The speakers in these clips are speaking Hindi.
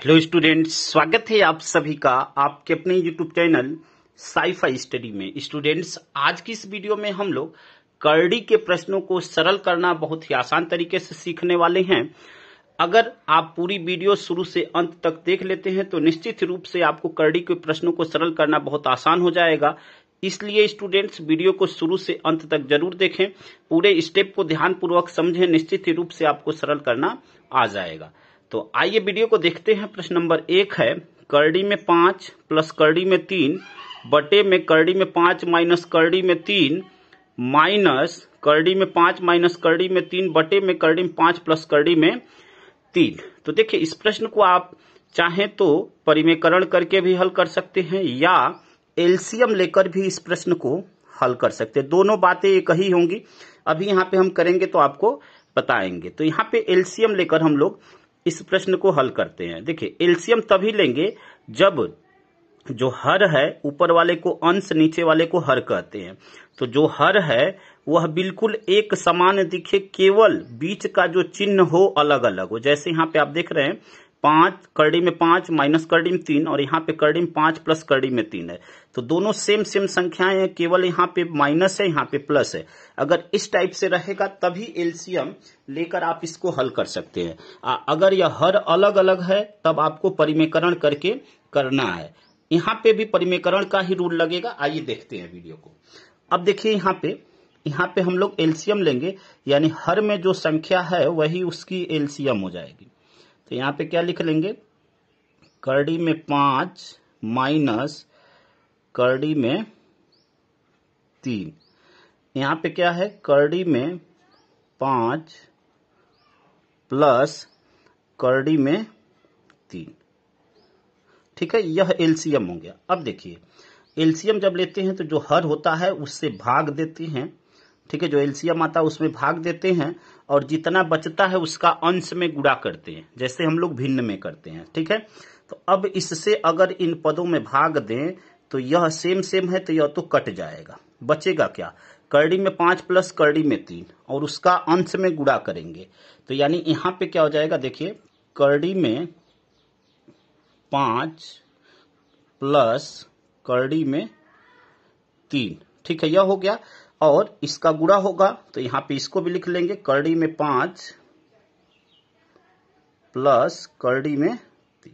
हेलो स्टूडेंट्स, स्वागत है आप सभी का आपके अपने यूट्यूब चैनल साइफाई स्टडी में। स्टूडेंट्स, आज की इस वीडियो में हम लोग करड़ी के प्रश्नों को सरल करना बहुत ही आसान तरीके से सीखने वाले हैं। अगर आप पूरी वीडियो शुरू से अंत तक देख लेते हैं तो निश्चित रूप से आपको करड़ी के प्रश्नों को सरल करना बहुत आसान हो जाएगा। इसलिए स्टूडेंट्स, वीडियो को शुरू से अंत तक जरूर देखें, पूरे स्टेप को ध्यानपूर्वक समझें, निश्चित रूप से आपको सरल करना आ जाएगा। तो आइए वीडियो को देखते हैं। प्रश्न नंबर 1 है, करड़ी में 5 प्लस करड़ी में 3 बटे में करड़ी में 5 माइनस करड़ी में 3 माइनस करड़ी में 5 माइनस करड़ी में 3 बटे में करड़ी में 5 प्लस करड़ी में 3। तो देखिए, इस प्रश्न को आप चाहें तो परिमेयकरण करके भी हल कर सकते हैं या एलसीएम लेकर भी इस प्रश्न को हल कर सकते हैं। दोनों बातें एक ही होंगी। अभी यहाँ पे हम करेंगे तो आपको बताएंगे। तो यहाँ पे एलसीएम लेकर हम लोग इस प्रश्न को हल करते हैं। देखिए, एलसीएम तभी लेंगे जब जो हर है ऊपर वाले को अंश, नीचे वाले को हर कहते हैं। तो जो हर है वह बिल्कुल एक समान दिखे, केवल बीच का जो चिन्ह हो अलग अलग हो। जैसे यहाँ पे आप देख रहे हैं 5 करड़ी में 5 माइनस करड़ी में 3 और यहाँ पे करड़ी में 5 प्लस करड़ी में 3 है। तो दोनों सेम सेम संख्याएं हैं, केवल यहाँ पे माइनस है, यहाँ पे प्लस है। अगर इस टाइप से रहेगा तभी एलसीएम लेकर आप इसको हल कर सकते हैं। अगर यह हर अलग अलग है तब आपको परिमेयकरण करके करना है। यहाँ पे भी परिमेयकरण का ही रूल लगेगा। आइए देखते हैं वीडियो को। अब देखिए, यहाँ पे हम लोग एलसीएम लेंगे, यानी हर में जो संख्या है वही उसकी एलसीएम हो जाएगी। तो यहाँ पे क्या लिख लेंगे, करड़ी में 5 माइनस करड़ी में 3। यहाँ पे क्या है, करड़ी में 5 प्लस करड़ी में 3। ठीक है, यह एलसीएम हो गया। अब देखिए, एलसीएम जब लेते हैं तो जो हर होता है उससे भाग देते हैं। ठीक है, जो एलसीएम आता है उसमें भाग देते हैं और जितना बचता है उसका अंश में गुणा करते हैं, जैसे हम लोग भिन्न में करते हैं। ठीक है, तो अब इससे अगर इन पदों में भाग दें तो यह सेम सेम है तो यह तो कट जाएगा। बचेगा क्या, करड़ी में 5 प्लस करड़ी में 3 और उसका अंश में गुणा करेंगे। तो यानी यहाँ पे क्या हो जाएगा, देखिए, करड़ी में 5 प्लस करड़ी में 3। ठीक है, यह हो गया और इसका गुणा होगा तो यहाँ पे इसको भी लिख लेंगे, करड़ी में 5 प्लस करड़ी में 3।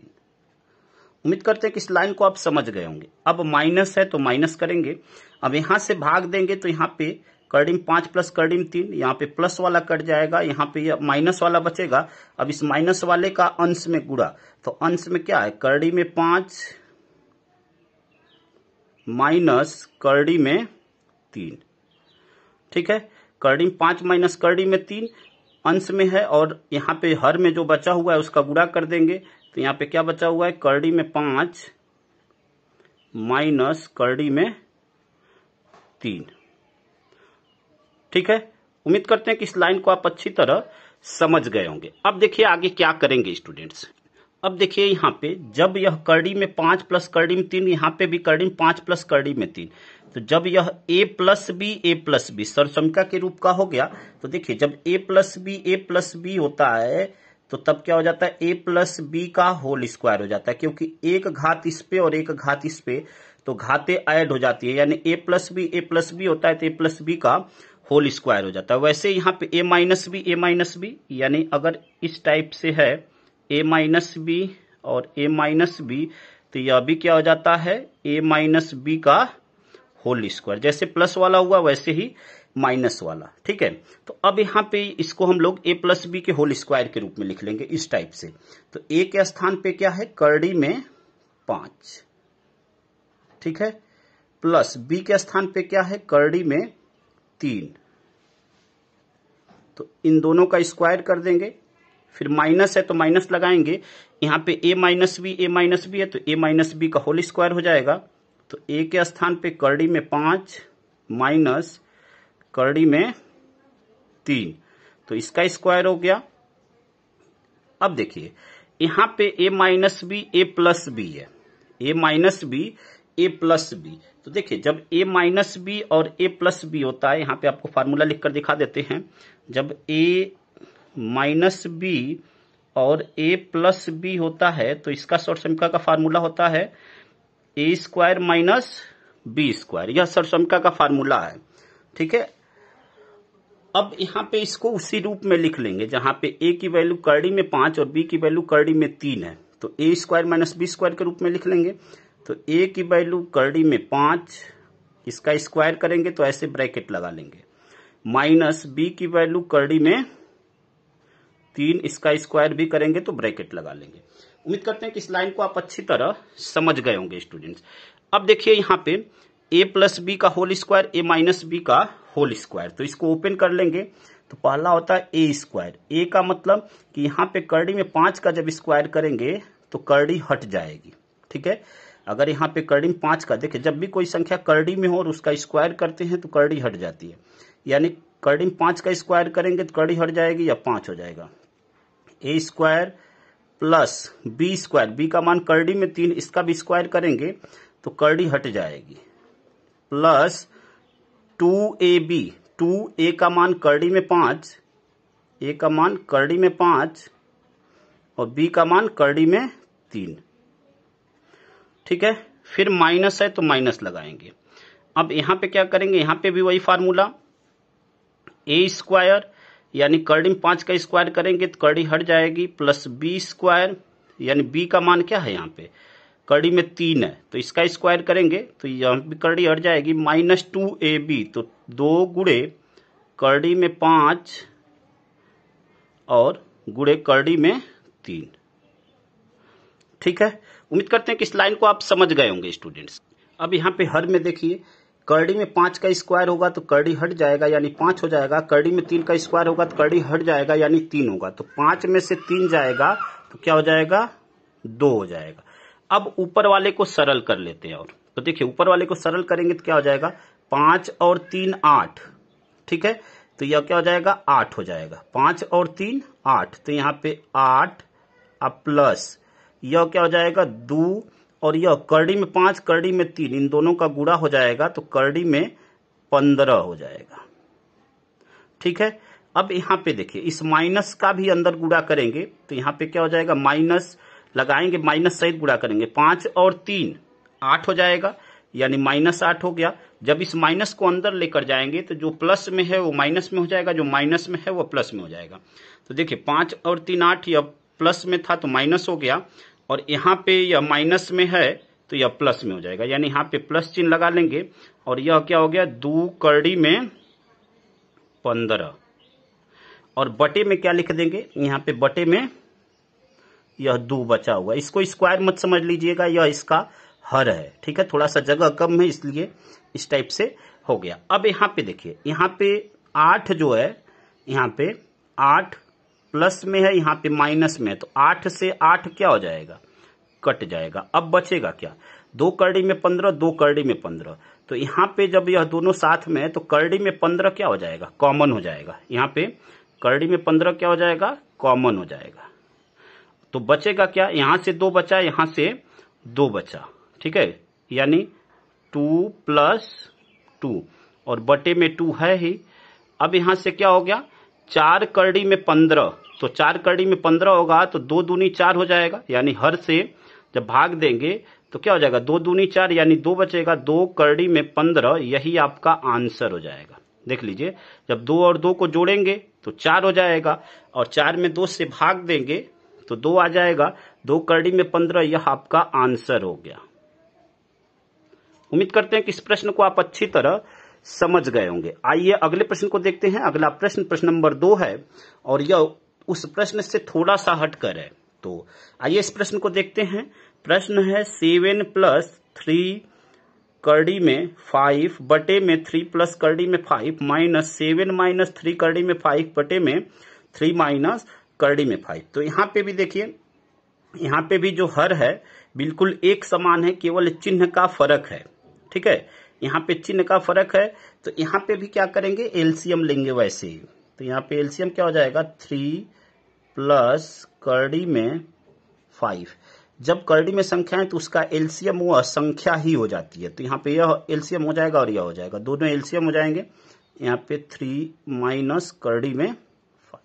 उम्मीद करते हैं कि इस लाइन को आप समझ गए होंगे। अब माइनस है तो माइनस करेंगे। अब यहां से भाग देंगे तो यहाँ पे करड़ी में 5 प्लस करड़ी में 3, यहाँ पे प्लस वाला कट जाएगा, यहाँ पे माइनस वाला बचेगा। अब इस माइनस वाले का अंश में गुणा, तो अंश में क्या है, करड़ी में 5 माइनस करड़ी में 3। ठीक है, करड़ी में 5 माइनस करड़ी में 3 अंश में है और यहाँ पे हर में जो बचा हुआ है उसका गुणा कर देंगे। तो यहाँ पे क्या बचा हुआ है, करड़ी में 5 माइनस करड़ी में 3। ठीक है, उम्मीद करते हैं कि इस लाइन को आप अच्छी तरह समझ गए होंगे। अब देखिए आगे क्या करेंगे स्टूडेंट्स। अब देखिए, यहाँ पे जब यह करड़ी में 5 प्लस करड़ी में 3, यहाँ पे भी करड़ी में 5 प्लस करड़ी में 3, तो जब यह a प्लस बी सरसंख्या के रूप का हो गया तो देखिए, जब a प्लस बी होता है तो तब क्या हो जाता है, a प्लस बी का होल स्क्वायर हो जाता है, क्योंकि एक घात इस पे और एक घात इस पे, तो घातें ऐड हो जाती है, यानी a प्लस बी होता है तो a प्लस बी का होल स्क्वायर हो जाता है। वैसे यहाँ पे a माइनस बी, यानी अगर इस टाइप से है a माइनस बी और a माइनस बी, तो यह भी क्या हो जाता है, a माइनस बी का होल स्क्वायर। जैसे प्लस वाला हुआ वैसे ही माइनस वाला। ठीक है, तो अब यहाँ पे इसको हम लोग a प्लस बी के होल स्क्वायर के रूप में लिख लेंगे इस टाइप से। तो a के स्थान पे क्या है, करड़ी में 5। ठीक है, प्लस b के स्थान पे क्या है, करड़ी में 3। तो इन दोनों का स्क्वायर कर देंगे, फिर माइनस है तो माइनस लगाएंगे। यहाँ पे a माइनस बी है तो a माइनस बी का होल स्क्वायर हो जाएगा। तो a के स्थान पे करड़ी में 5 माइनस करड़ी में 3, तो इसका स्क्वायर हो गया। अब देखिए, यहाँ पे a minus b a plus b है, a minus b a plus b. तो देखिए, जब a माइनस बी और a प्लस बी होता है, यहाँ पे आपको फार्मूला लिखकर दिखा देते हैं। जब a माइनस बी और a प्लस बी होता है तो इसका शॉर्ट समीकरण का फार्मूला होता है a square minus b square. यह शॉर्ट समीकरण का फार्मूला है, ठीक है। अब यहाँ पे इसको उसी रूप में लिख लेंगे जहां पे a की वैल्यू करड़ी में 5 और b की वैल्यू करड़ी में 3 है, तो a square minus b square के रूप में लिख लेंगे। तो a की वैल्यू करड़ी में 5, इसका स्क्वायर करेंगे तो ऐसे ब्रैकेट लगा लेंगे, माइनस b की वैल्यू करड़ी में 3, इसका स्क्वायर भी करेंगे तो ब्रैकेट लगा लेंगे। उम्मीद करते हैं कि इस लाइन को आप अच्छी तरह समझ गए होंगे स्टूडेंट्स। अब देखिए यहाँ पे a प्लस बी का whole square, a minus b का होल स्क्वायर, तो इसको ओपन कर लेंगे तो पहला होता है a स्क्वायर। a का मतलब कि यहाँ पे करड़ी में 5 का जब स्क्वायर करेंगे तो करड़ी हट जाएगी, ठीक है। अगर यहाँ पे करड़ी में 5 का, देखिए जब भी कोई संख्या करड़ी में हो और उसका स्क्वायर करते हैं तो करड़ी हट जाती है, यानी करड़ी में 5 का स्क्वायर करेंगे तो करड़ी हट जाएगी या 5 हो जाएगा। a square plus b square, b का मान करड़ी में 3, इसका भी स्क्वायर करेंगे तो करड़ी हट जाएगी, प्लस 2ab, 2a का मान करड़ी में 5, a का मान करड़ी में 5 और b का मान करड़ी में 3, ठीक है। फिर माइनस है तो माइनस लगाएंगे। अब यहां पे क्या करेंगे, यहां पे भी वही फार्मूला, a स्क्वायर यानी करड़ी में 5 का स्क्वायर करेंगे तो करड़ी हट जाएगी, प्लस बी स्क्वायर यानी b का मान क्या है यहाँ पे करड़ी में 3 है तो इसका स्क्वायर करेंगे तो यहाँ भी करड़ी हट जाएगी, माइनस 2ab, तो 2 गुणे करड़ी में 5 और गुणे करड़ी में 3, ठीक है। उम्मीद करते हैं कि इस लाइन को आप समझ गए होंगे स्टूडेंट्स। अब यहाँ पे हर में देखिए करड़ी में 5 का स्क्वायर होगा तो करड़ी हट जाएगा यानी 5 हो जाएगा, करड़ी में 3 का स्क्वायर होगा तो करड़ी हट जाएगा यानी 3 होगा, तो 5 में से 3 जाएगा तो क्या हो जाएगा, 2 हो जाएगा। अब ऊपर वाले को सरल कर लेते हैं, और तो देखिए ऊपर वाले को सरल करेंगे तो क्या हो जाएगा, 5 और 3 8, ठीक है। तो यह क्या हो जाएगा, 8 हो जाएगा, 5 और 3 8, तो यहाँ पे 8 अब प्लस यह क्या हो जाएगा 2, और यह करड़ी में 5 करड़ी में 3, इन दोनों का गुणा हो जाएगा तो करड़ी में 15 हो जाएगा, ठीक है। अब यहाँ पे देखिए इस माइनस का भी अंदर गुणा करेंगे तो यहाँ पे क्या हो जाएगा, माइनस लगाएंगे, माइनस सहित गुणा करेंगे, 5 और 3 8 हो जाएगा यानी माइनस 8 हो गया। जब इस माइनस को अंदर लेकर जाएंगे तो जो प्लस में है वो माइनस में हो जाएगा, जो माइनस में है वो प्लस में हो जाएगा। तो देखिए 5 और 3 8, यह प्लस में था तो माइनस हो गया, और यहाँ पे यह माइनस में है तो यह प्लस में हो जाएगा, यानी यहाँ पे प्लस चिन्ह लगा लेंगे, और यह क्या हो गया 2 करड़ी में 15, और बटे में क्या लिख देंगे, यहाँ पे बटे में यह 2 बचा हुआ, इसको स्क्वायर मत समझ लीजिएगा, यह इसका हर है, ठीक है। थोड़ा सा जगह कम है इसलिए इस टाइप से हो गया। अब यहाँ पे देखिए, यहाँ पे 8 जो है, यहाँ पे 8 प्लस में है, यहाँ पे माइनस में है, तो 8 से 8 क्या हो जाएगा, कट जाएगा। अब बचेगा क्या, 2 करड़ी में 15, 2 करड़ी में 15, तो यहाँ पे जब यह दोनों साथ में है तो करड़ी में 15 क्या हो जाएगा, कॉमन हो जाएगा, यहाँ पे करड़ी में 15 क्या हो जाएगा, कॉमन हो जाएगा। तो बचेगा क्या, यहां से 2 बचा, यहां से 2 बचा, ठीक है, यानी 2 प्लस 2 और बटे में 2 है ही। अब यहां से क्या हो गया, 4 करड़ी में 15, तो 4 करड़ी में 15 होगा तो 2 दूनी 4 हो जाएगा, यानी हर से जब भाग देंगे तो क्या हो जाएगा, 2 दूनी 4 यानी 2 बचेगा, 2 करड़ी में 15, यही आपका आंसर हो जाएगा। देख लीजिए, जब 2 और 2 को जोड़ेंगे तो 4 हो जाएगा, और 4 में 2 से भाग देंगे तो 2 आ जाएगा, 2 करड़ी में 15, यह आपका आंसर हो गया। उम्मीद करते हैं कि इस प्रश्न को आप अच्छी तरह समझ गए होंगे। आइए अगले प्रश्न को देखते हैं। अगला प्रश्न प्रश्न नंबर 2 है, और यह उस प्रश्न से थोड़ा सा हटकर है, तो आइए इस प्रश्न को देखते हैं। प्रश्न है 7 प्लस 3 करड़ी में 5 बटे में 3 प्लस करड़ी में 5 माइनस 7 माइनस 3 करड़ी में 5 बटे में 3 माइनस करड़ी में 5। तो यहाँ पे भी देखिए, यहाँ पे भी जो हर है बिल्कुल एक समान है, केवल चिन्ह का फर्क है, ठीक है। यहाँ पे चिन्ह का फर्क है, तो यहाँ पे भी क्या करेंगे, एलसीएम लेंगे वैसे ही। तो यहाँ पे एलसीएम क्या हो जाएगा, 3 प्लस करड़ी में 5। जब करड़ी में संख्या है तो उसका एलसीएम वो संख्या ही हो जाती है, तो यहाँ पे यह एलसीएम हो जाएगा और यह हो जाएगा, दोनों एलसीएम हो जाएंगे। यहाँ पे 3 माइनस करड़ी में 5।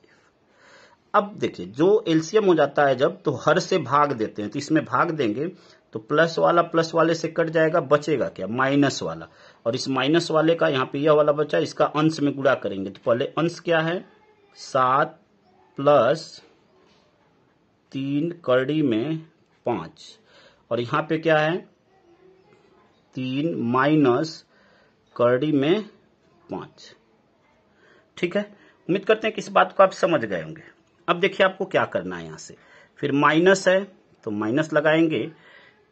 अब देखिए जो एलसीएम हो जाता है जब, तो हर से भाग देते हैं, तो इसमें भाग देंगे तो प्लस वाला प्लस वाले से कट जाएगा, बचेगा क्या, माइनस वाला। और इस माइनस वाले का यहाँ पे यह वाला बचा, इसका अंश में गुणा करेंगे। तो पहले अंश क्या है, 7 प्लस 3 करड़ी में 5, और यहाँ पे क्या है 3 माइनस करड़ी में 5। ठीक है, उम्मीद करते हैं कि इस बात को आप समझ गए होंगे। अब देखिए आपको क्या करना है, यहां से फिर माइनस है तो माइनस लगाएंगे,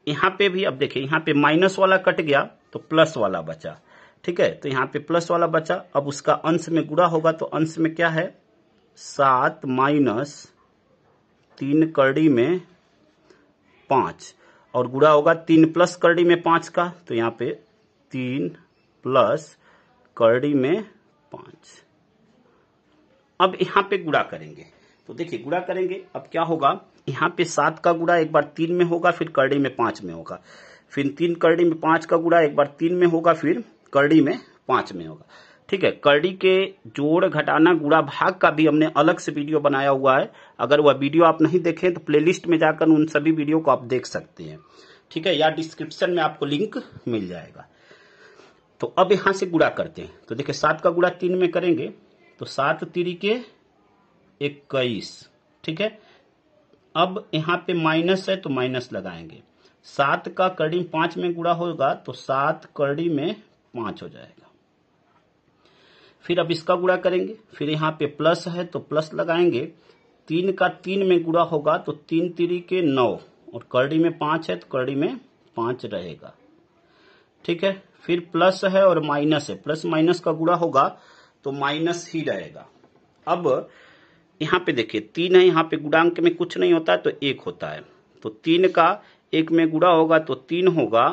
यहां पे भी। अब देखिए यहां पे माइनस वाला कट गया तो प्लस वाला बचा। ठीक है, तो यहां पे प्लस वाला बचा, अब उसका अंश में गुणा होगा, तो अंश में क्या है 7 माइनस 3 करड़ी में 5, और गुणा होगा 3 प्लस करड़ी में 5 का, तो यहाँ पे 3 प्लस करड़ी में 5। अब यहाँ पे गुणा करेंगे, तो देखिए गुणा करेंगे, अब क्या होगा, यहाँ पे 7 का गुणा एक बार 3 में होगा, फिर करड़ी में 5 में होगा, फिर 3 करड़ी में 5 का गुणा एक बार 3 में होगा, फिर करड़ी में 5 में होगा। ठीक है, करड़ी के जोड़ घटाना गुणा भाग का भी हमने अलग से वीडियो बनाया हुआ है, अगर वह वीडियो आप नहीं देखें तो प्लेलिस्ट में जाकर उन सभी वीडियो को आप देख सकते हैं। ठीक है, या डिस्क्रिप्शन में आपको लिंक मिल जाएगा। तो अब यहां से गुणा करते हैं, तो देखिए 7 का गुणा 3 में करेंगे तो 7 तिरिके 21। ठीक है, अब यहाँ पे माइनस है तो माइनस लगाएंगे, 7 का करड़ी में 5 में गुणा होगा तो 7 करड़ी में 5 हो जाएगा। फिर अब इसका गुणा करेंगे, फिर यहाँ पे प्लस है तो प्लस लगाएंगे, 3 का 3 में गुणा होगा तो 3 तिरिके 9, और करड़ी में 5 है तो करड़ी में 5 रहेगा। ठीक है, फिर प्लस है और माइनस है, प्लस माइनस का गुणा होगा तो माइनस ही रहेगा। अब यहाँ पे देखिए 3 है, यहाँ पे गुणांक में कुछ नहीं होता है तो 1 होता है, तो 3 का 1 में गुणा होगा तो 3 होगा,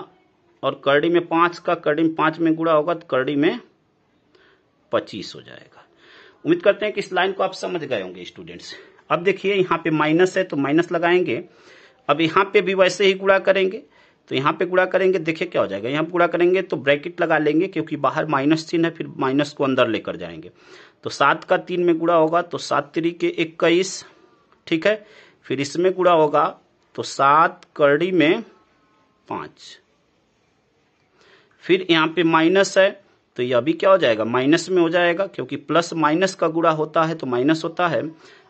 और करड़ी में 5 का करड़ी में 5 में गुणा होगा तो करड़ी में 25 हो जाएगा। उम्मीद करते हैं कि इस लाइन को आप समझ गए होंगे स्टूडेंट्स। अब देखिए यहाँ पे माइनस है तो माइनस लगाएंगे, अब यहाँ पे भी वैसे ही गुणा करेंगे, तो यहाँ पे गुणा करेंगे, देखिए क्या हो जाएगा, यहाँ पे गुणा करेंगे तो ब्रैकेट लगा लेंगे क्योंकि बाहर माइनस चिन्ह है, फिर माइनस को अंदर लेकर जाएंगे, तो 7 का 3 में गुणा होगा तो 7 तिरिके 21। ठीक है, फिर इसमें गुणा होगा तो 7 करड़ी में 5, फिर यहाँ पे माइनस है तो यह भी क्या हो जाएगा, माइनस में हो जाएगा, क्योंकि प्लस माइनस का गुणा होता है तो माइनस होता है,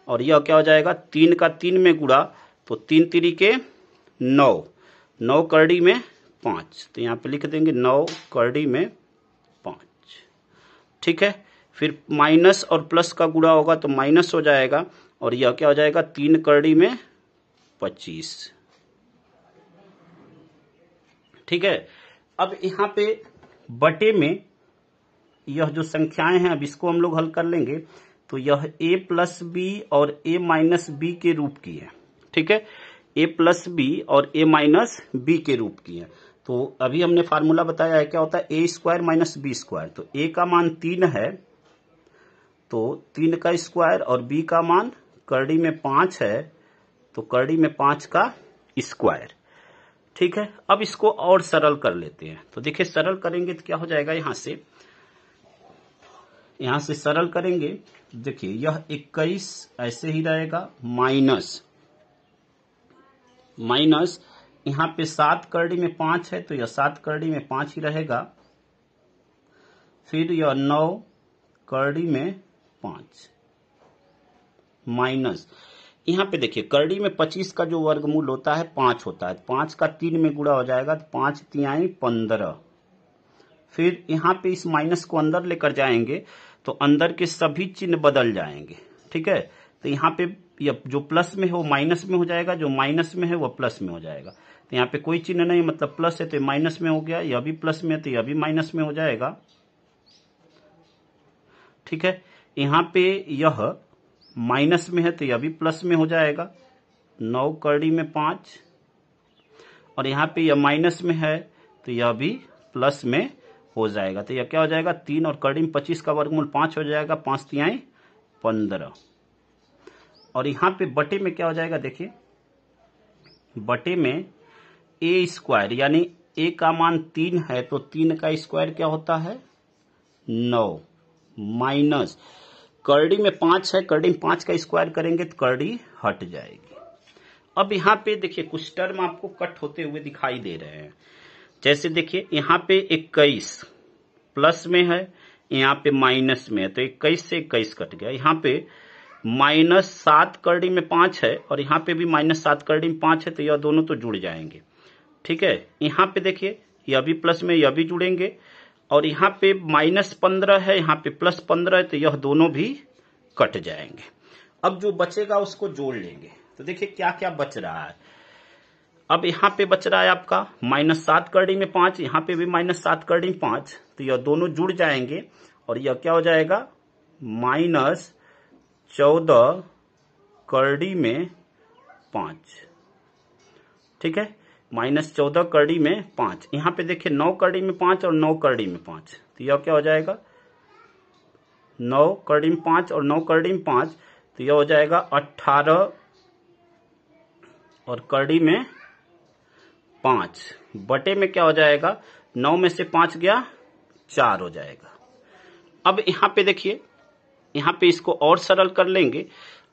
और यह क्या हो जाएगा 3 का 3 में गुणा तो 3 तिरिके 9, 9 करड़ी में 5, तो यहाँ पे लिख देंगे 9 करड़ी में 5। ठीक है, फिर माइनस और प्लस का गुणा होगा तो माइनस हो जाएगा, और यह क्या हो जाएगा 3 करड़ी में 25। ठीक है, अब यहाँ पे बटे में यह जो संख्याएं हैं, अब इसको हम लोग हल कर लेंगे, तो यह a प्लस बी और a माइनस बी के रूप की है। ठीक है, a प्लस बी और a माइनस बी के रूप की है। तो अभी हमने फार्मूला बताया है, क्या होता है a square minus b square, तो a का मान 3 है तो 3 का स्क्वायर, और b का मान करड़ी में 5 है तो करड़ी में 5 का स्क्वायर। ठीक है, अब इसको और सरल कर लेते हैं, तो देखिए सरल करेंगे तो क्या हो जाएगा, यहां से सरल करेंगे, देखिए यह 21 ऐसे ही रहेगा, माइनस यहां पे 7 करड़ी में 5 है तो यह 7 करड़ी में 5 ही रहेगा, फिर यह 9 करड़ी में 5 माइनस, यहां पे देखिए करड़ी में 25 का जो वर्गमूल होता है 5 होता है, 5 का 3 में गुणा हो जाएगा तो 5 तिहाई 15, फिर यहाँ पे इस माइनस को अंदर लेकर जाएंगे तो अंदर के सभी चिन्ह बदल जाएंगे। ठीक है, तो यहाँ पे जो प्लस में है वो माइनस में हो जाएगा, जो माइनस में है वो प्लस में हो जाएगा, तो यहाँ पे कोई चिन्ह नहीं, मतलब प्लस है तो माइनस में हो गया, यह भी प्लस में है तो यह भी माइनस में हो जाएगा। ठीक है, यहाँ पे यह माइनस में है तो यह भी प्लस में हो जाएगा, 9 करड़ी में 5, और यहाँ पे यह माइनस में है तो यह भी प्लस में हो जाएगा, तो यह क्या हो जाएगा 3 और करड़ी में 25 का वर्गमूल 5 हो जाएगा, 5 तिहाई 15, और यहाँ पे बटे में क्या हो जाएगा, देखिए बटे में a स्क्वायर, यानी a का मान 3 है तो 3 का स्क्वायर क्या होता है 9, माइनस करड़ी में 5 है, करड़ी में 5 का स्क्वायर करेंगे तो करड़ी हट जाएगी। अब यहाँ पे देखिए कुछ टर्म आपको कट होते हुए दिखाई दे रहे हैं। जैसे देखिए यहाँ पे 21 प्लस में है, यहाँ पे माइनस में है, तो 21 से 21 कट गया। यहाँ पे -7 करड़ी में 5 है और यहाँ पे भी -7 करड़ी में 5 है, तो यह दोनों तो जुड़ जाएंगे। ठीक है, यहाँ पे देखिए यह भी प्लस में, यह भी जुड़ेंगे, और यहाँ पे -15 है, यहाँ पे +15 है, तो यह दोनों भी कट जाएंगे। अब जो बचेगा उसको जोड़ लेंगे। तो देखिए क्या क्या बच रहा है। अब यहाँ पे बच रहा है आपका -7 करड़ी में 5, यहाँ पे भी -7 करड़ी में 5, तो यह दोनों जुड़ जाएंगे और यह क्या हो जाएगा -14 करड़ी में 5। ठीक है, -14 करड़ी में 5। यहाँ पे देखिए 9 करड़ी में 5 और 9 करड़ी में 5, तो यह क्या हो जाएगा 9 करड़ी में 5 और 9 करड़ी में 5, तो यह हो जाएगा 18 और करड़ी में 5 बटे में क्या हो जाएगा 9 में से 5 गया 4 हो जाएगा। अब यहाँ पे देखिए, यहाँ पे इसको और सरल कर लेंगे।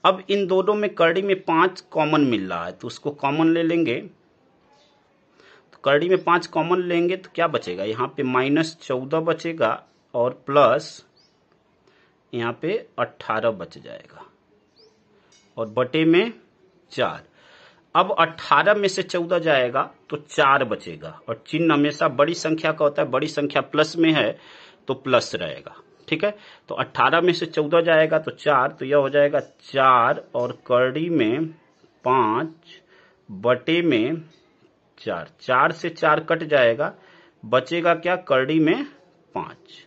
अब इन दोनों में करड़ी में 5 कॉमन मिल रहा है, तो उसको कॉमन ले लेंगे। तो करड़ी में 5 कॉमन लेंगे तो क्या बचेगा, यहाँ पे -14 बचेगा और प्लस यहाँ पे 18 बच जाएगा और बटे में 4। अब 18 में से 14 जाएगा तो 4 बचेगा, और चिन्ह हमेशा बड़ी संख्या का होता है, बड़ी संख्या प्लस में है तो प्लस रहेगा। ठीक है, तो 18 में से 14 जाएगा तो 4, तो यह हो जाएगा 4 और करड़ी में 5 बटे में 4। 4 से 4 कट जाएगा, बचेगा क्या करड़ी में 5,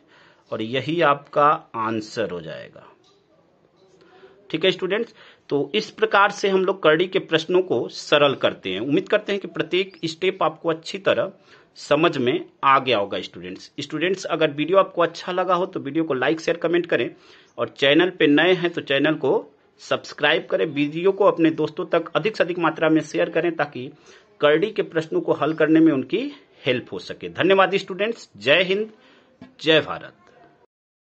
और यही आपका आंसर हो जाएगा। ठीक है स्टूडेंट्स, तो इस प्रकार से हम लोग करड़ी के प्रश्नों को सरल करते हैं। उम्मीद करते हैं कि प्रत्येक स्टेप आपको अच्छी तरह समझ में आ गया होगा। स्टूडेंट्स अगर वीडियो आपको अच्छा लगा हो तो वीडियो को लाइक शेयर कमेंट करें, और चैनल पे नए हैं तो चैनल को सब्सक्राइब करें। वीडियो को अपने दोस्तों तक अधिक से अधिक मात्रा में शेयर करें ताकि करड़ी के प्रश्नों को हल करने में उनकी हेल्प हो सके। धन्यवाद स्टूडेंट्स, जय हिंद, जय भारत।